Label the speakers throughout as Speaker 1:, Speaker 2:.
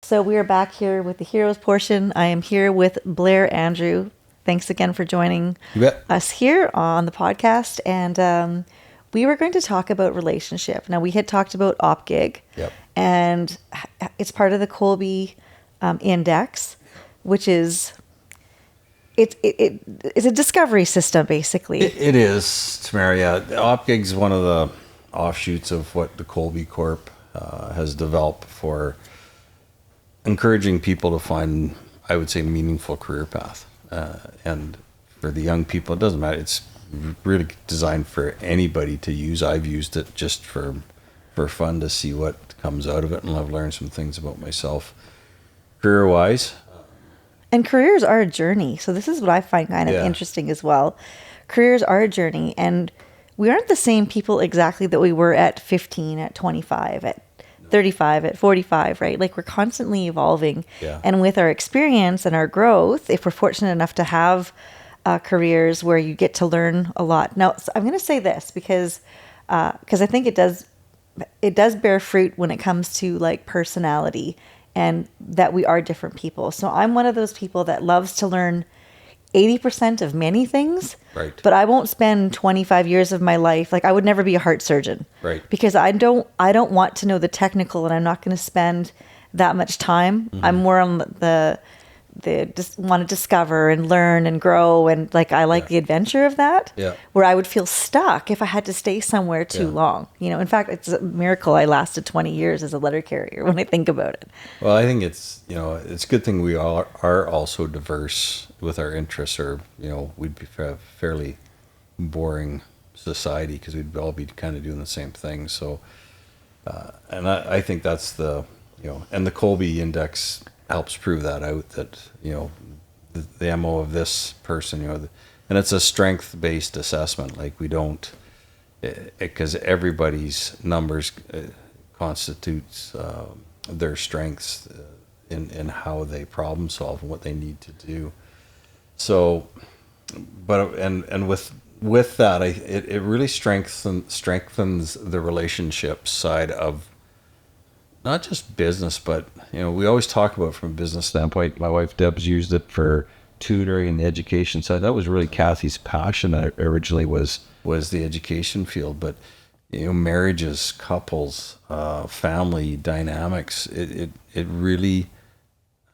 Speaker 1: So we are back here with the heroes portion. I am here with Blair Andrew. Thanks again for joining us here on the podcast. And we were going to talk about relationship. Now, we had talked about OPgig, and it's part of the Kolbe Index, which is it's a discovery system, basically.
Speaker 2: It is, Tamara. Yeah, OPgig is one of the offshoots of what the Kolbe Corp has developed for encouraging people to find, I would say, meaningful career path. And for the young people, it doesn't matter. It's really designed for anybody to use. I've used it just for fun to see what comes out of it, and I've learned some things about myself career-wise.
Speaker 1: And careers are a journey. So this is what I find kind of interesting as well. Careers are a journey, and we aren't the same people exactly that we were at 15, at 25, at 35, at 45, right? Like, we're constantly evolving.
Speaker 2: Yeah.
Speaker 1: And with our experience and our growth, if we're fortunate enough to have careers where you get to learn a lot. Now, so I'm going to say this because I think it does bear fruit when it comes to like personality, and that we are different people. So I'm one of those people that loves to learn 80% of many things,
Speaker 2: right?
Speaker 1: But I won't spend 25 years of my life. Like, I would never be a heart surgeon,
Speaker 2: right?
Speaker 1: Because I don't want to know the technical, and I'm not going to spend that much time. I'm more on the just want to discover and learn and grow, and like I like the adventure of that.
Speaker 2: Yeah.
Speaker 1: Where I would feel stuck if I had to stay somewhere too long. You know, in fact, it's a miracle I lasted 20 years as a letter carrier when I think about it.
Speaker 2: Well, I think it's a good thing we all are also diverse with our interests, or we'd be a fairly boring society because we'd all be kind of doing the same thing. So, and I think that's the Kolbe Index helps prove that out, that the MO of this person, and it's a strength-based assessment. Like, we don't, because everybody's numbers constitutes their strengths in how they problem solve and what they need to do. So, but with that, it really strengthens the relationship side of not just business, but we always talk about it from a business standpoint. My wife Deb's used it for tutoring and the education side. That was really Kathy's passion originally, was the education field. But marriages, couples, family dynamics, it really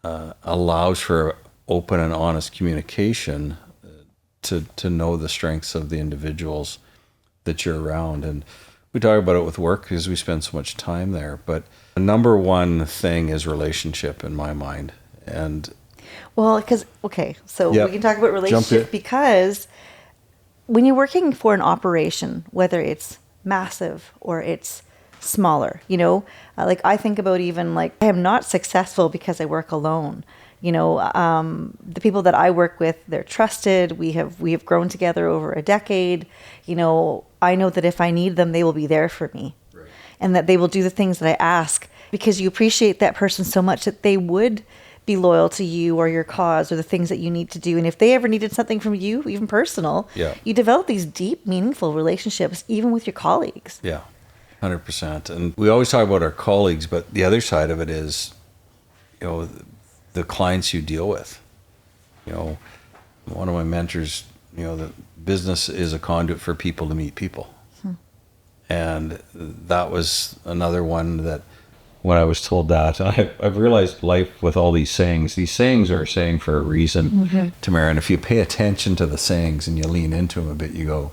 Speaker 2: allows for open and honest communication to know the strengths of the individuals that you're around. And we talk about it with work because we spend so much time there. But the number one thing is relationship in my mind. And
Speaker 1: well, because we can talk about relationship, because when you're working for an operation, whether it's massive or it's smaller, like I think about, even like, I am not successful because I work alone. The people that I work with, they're trusted. We have grown together over a decade. I know that if I need them, they will be there for me. Right. And that they will do the things that I ask, because you appreciate that person so much that they would be loyal to you or your cause or the things that you need to do. And if they ever needed something from you, even personal, you develop these deep, meaningful relationships, even with your colleagues.
Speaker 2: Yeah, 100%. And we always talk about our colleagues, but the other side of it is, the clients you deal with. One of my mentors, the business is a conduit for people to meet people. And that was another one that, when I was told that, I've realized life with all these sayings are saying for a reason, Tamara. And if you pay attention to the sayings and you lean into them a bit, you go,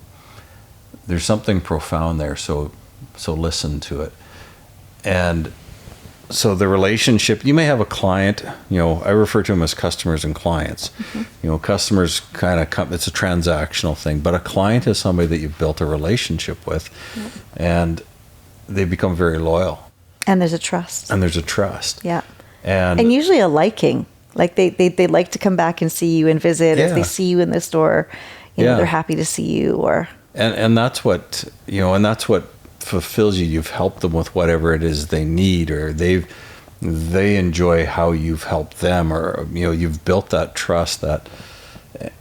Speaker 2: there's something profound there. So listen to it. And so the relationship, you may have a client, I refer to them as customers and clients. Customers kind of it's a transactional thing, but a client is somebody that you've built a relationship with, and they become very loyal.
Speaker 1: And there's a trust. Yeah. And usually a liking. Like they like to come back and see you and visit. If they see you in the store, they're happy to see you. Or
Speaker 2: and that's what fulfills you. You've helped them with whatever it is they need, or they enjoy how you've helped them, or you've built that trust.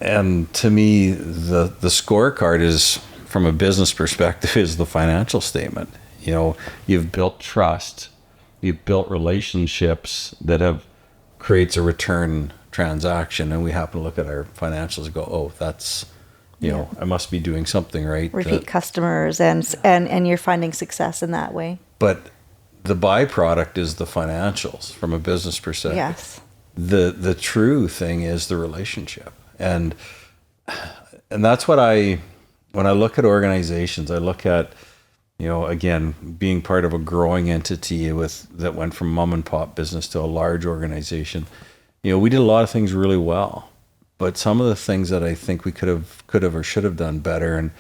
Speaker 2: And to me, the scorecard is, from a business perspective, is the financial statement. You've built trust, we've built relationships that have creates a return transaction, and we happen to look at our financials and go, oh, that's, you know, I must be doing something right.
Speaker 1: Repeat customers, and you're finding success in that way. But
Speaker 2: the byproduct is the financials from a business perspective.
Speaker 1: Yes.
Speaker 2: The true thing is the relationship. And that's what when I look at organizations, I look at, you know, again, being part of a growing entity that went from mom and pop business to a large organization. You know, we did a lot of things really well, but some of the things that I think we could have or should have done better,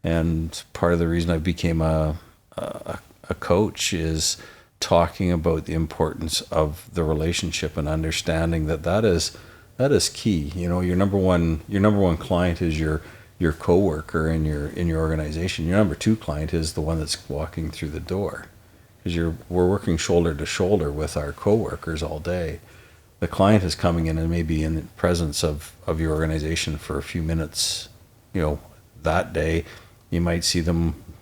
Speaker 2: and part of the reason I became a coach is talking about the importance of the relationship and understanding that is key. You know, your number one client is your coworker in your organization. Your number two client is the one that's walking through the door, because we're working shoulder to shoulder with our coworkers all day. The client is coming in and maybe in the presence of your organization for a few minutes, you know, that day. You might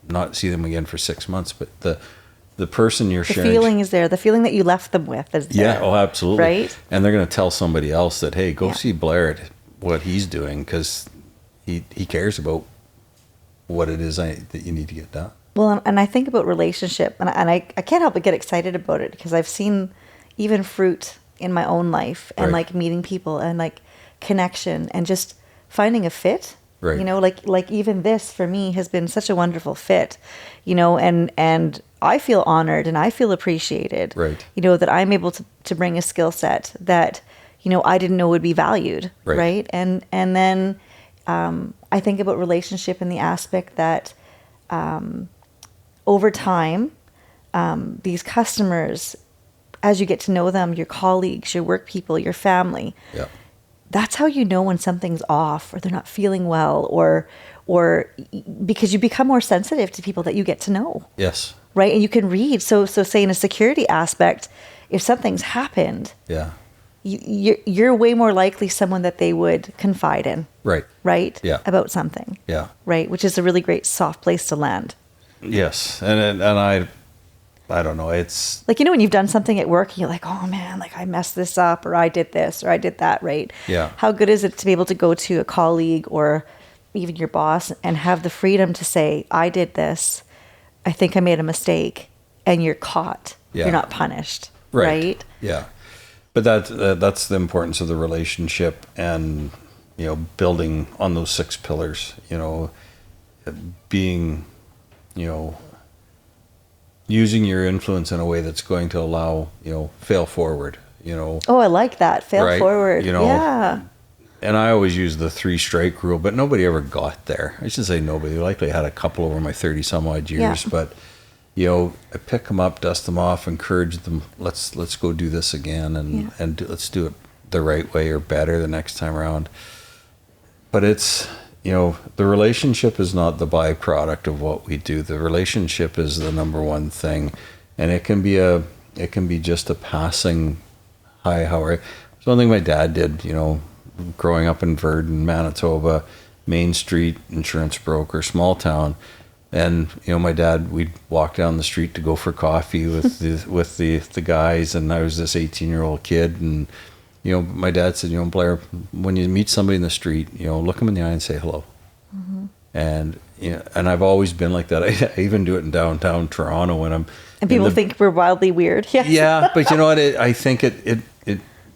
Speaker 2: not see them again for 6 months, but the person you're sharing.
Speaker 1: The feeling is there. The feeling that you left them with is there.
Speaker 2: Yeah, oh, absolutely.
Speaker 1: Right?
Speaker 2: And they're going to tell somebody else that, hey, go see Blair at what he's doing, because he cares about what it is that you need to get done.
Speaker 1: Well, and I think about relationship, and I can't help but get excited about it, because I've seen even fruit in my own life, and like meeting people and like connection and just finding a fit. Right. You know, like even this for me has been such a wonderful fit, you know, and I feel honored and I feel appreciated. Right. You know, that I'm able to bring a skill set that, you know, I didn't know would be valued. Right. And then I think about relationship in the aspect that over time, these customers, as you get to know them, your colleagues, your work people, your family, that's how you know when something's off or they're not feeling well, or because you become more sensitive to people that you get to know.
Speaker 2: Yes.
Speaker 1: Right. And you can read. So say in a security aspect, if something's happened, you're way more likely someone that they would confide in. Right. Right. Yeah. About something. Yeah. Right. Which is a really great soft place to land.
Speaker 2: Yes. And I don't know. It's
Speaker 1: like, you know, when you've done something at work and you're like, oh man, like I messed this up, or I did this, or I did that. Right. Yeah. How good is it to be able to go to a colleague or even your boss and have the freedom to say, I did this. I think I made a mistake, and you're caught. Yeah. You're not punished. Right.
Speaker 2: Yeah. But that's the importance of the relationship, and, you know, building on those 6 pillars, you know, being, you know, using your influence in a way that's going to allow, you know, fail forward, you know.
Speaker 1: Oh, I like that. Fail forward.
Speaker 2: You know,
Speaker 1: yeah.
Speaker 2: And I always use the 3-strike rule, but nobody ever got there. I should say nobody. Likely had a couple over my 30 some odd years, but, you know, I pick them up, dust them off, encourage them. Let's go do this again, and let's do it the right way or better the next time around. But it's, you know, the relationship is not the byproduct of what we do. The relationship is the number one thing, and it can be just a passing hi, how are you? It's one thing my dad did, you know, growing up in Virden, Manitoba, Main Street, insurance broker, small town. And, you know, my dad, we'd walk down the street to go for coffee with the guys, and I was this 18-year-old kid, and, you know, my dad said, you know, Blair, when you meet somebody in the street, you know, look them in the eye and say hello. Mm-hmm. And, you know, and I've always been like that. I even do it in downtown Toronto when I'm.
Speaker 1: And people think we're wildly weird. Yes.
Speaker 2: Yeah, but you know what? I think it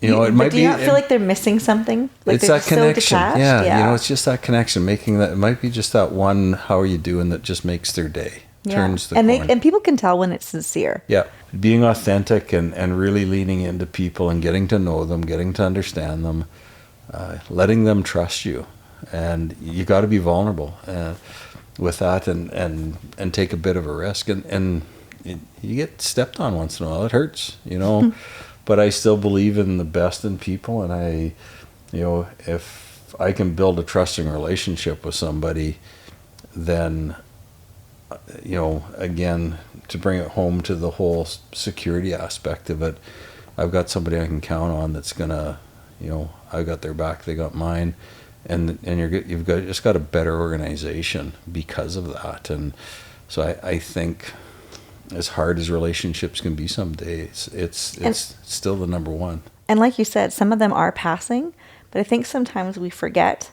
Speaker 2: you know, it might be.
Speaker 1: Do you not feel like they're missing something? Like
Speaker 2: it's that connection.
Speaker 1: So
Speaker 2: yeah, you know, it's just that connection, making that. It might be just that one. How are you doing? That just makes their day. Yeah. Turns the corner.
Speaker 1: And people can tell when it's sincere.
Speaker 2: Yeah, being authentic and really leaning into people and getting to know them, getting to understand them, letting them trust you, and you got to be vulnerable with that, and take a bit of a risk, and you get stepped on once in a while. It hurts, you know. But I still believe in the best in people, and you know, if I can build a trusting relationship with somebody, then, you know, again, to bring it home to the whole security aspect of it, I've got somebody I can count on that's gonna, you know, I got their back, they got mine, and you've just got a better organization because of that, and so I think, as hard as relationships can be some days, it's still the number one.
Speaker 1: And like you said, some of them are passing, but I think sometimes we forget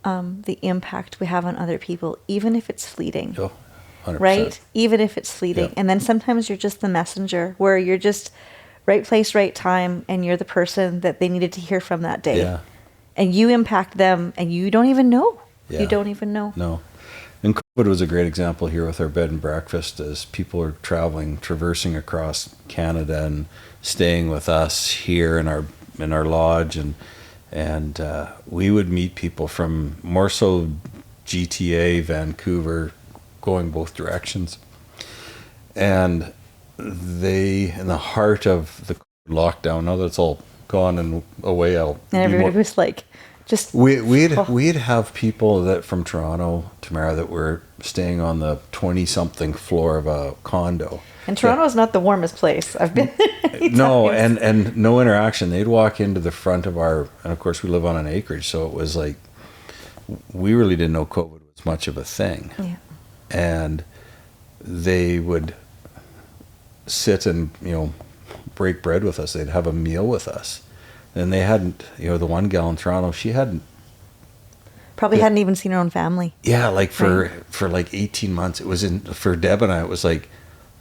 Speaker 1: the impact we have on other people, even if it's fleeting.
Speaker 2: Oh, 100%.
Speaker 1: Right? Even if it's fleeting.
Speaker 2: Yep.
Speaker 1: And then sometimes you're just the messenger, where you're just right place, right time, and you're the person that they needed to hear from that day.
Speaker 2: Yeah.
Speaker 1: And you impact them, and you don't even know.
Speaker 2: Yeah.
Speaker 1: You don't even know.
Speaker 2: No. And COVID was a great example here with our bed and breakfast, as people are traversing across Canada and staying with us here in our lodge, and we would meet people from more so GTA, Vancouver, going both directions. And they, in the heart of the lockdown, now that it's all gone and away, and
Speaker 1: everybody was like, just
Speaker 2: we'd have people that from Toronto, Tamara, that were staying on the 20-something floor of a condo.
Speaker 1: And Toronto is not the warmest place. I've been
Speaker 2: no, and no interaction. They'd walk into the front of and of course we live on an acreage, so it was like, we really didn't know COVID was much of a thing.
Speaker 1: Yeah.
Speaker 2: And they would sit and, break bread with us. They'd have a meal with us. And they hadn't, the one gal in Toronto, she hadn't
Speaker 1: hadn't even seen her own family.
Speaker 2: Yeah, like for like 18 months. It was for Deb and I, it was like,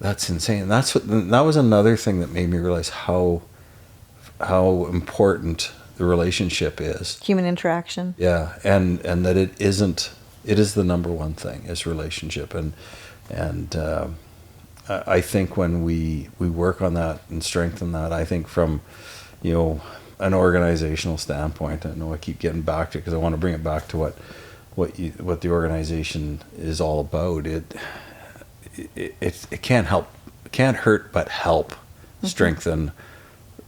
Speaker 2: that's insane. That was another thing that made me realize how important the relationship is.
Speaker 1: Human interaction.
Speaker 2: Yeah, and that it is the number one thing, is relationship. And I think when we work on that and strengthen that, I think from, an organizational standpoint, I know I keep getting back to it because I want to bring it back to what the organization is all about. It can't hurt but help strengthen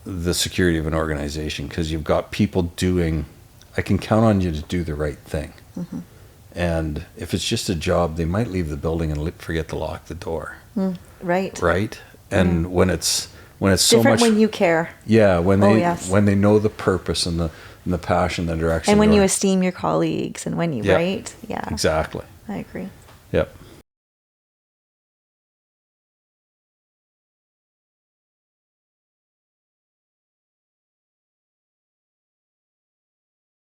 Speaker 2: the security of an organization, because you've got people I can count on you to do the right thing. Mm-hmm. And if it's just a job, they might leave the building and forget to lock the door.
Speaker 1: Right.
Speaker 2: And when it's so
Speaker 1: different
Speaker 2: much,
Speaker 1: when you care.
Speaker 2: Yeah, when they know the purpose and the passion, the direction,
Speaker 1: and when you esteem your colleagues, and when you
Speaker 2: Yep.
Speaker 1: right. Yeah.
Speaker 2: Exactly.
Speaker 1: I agree.
Speaker 2: Yep.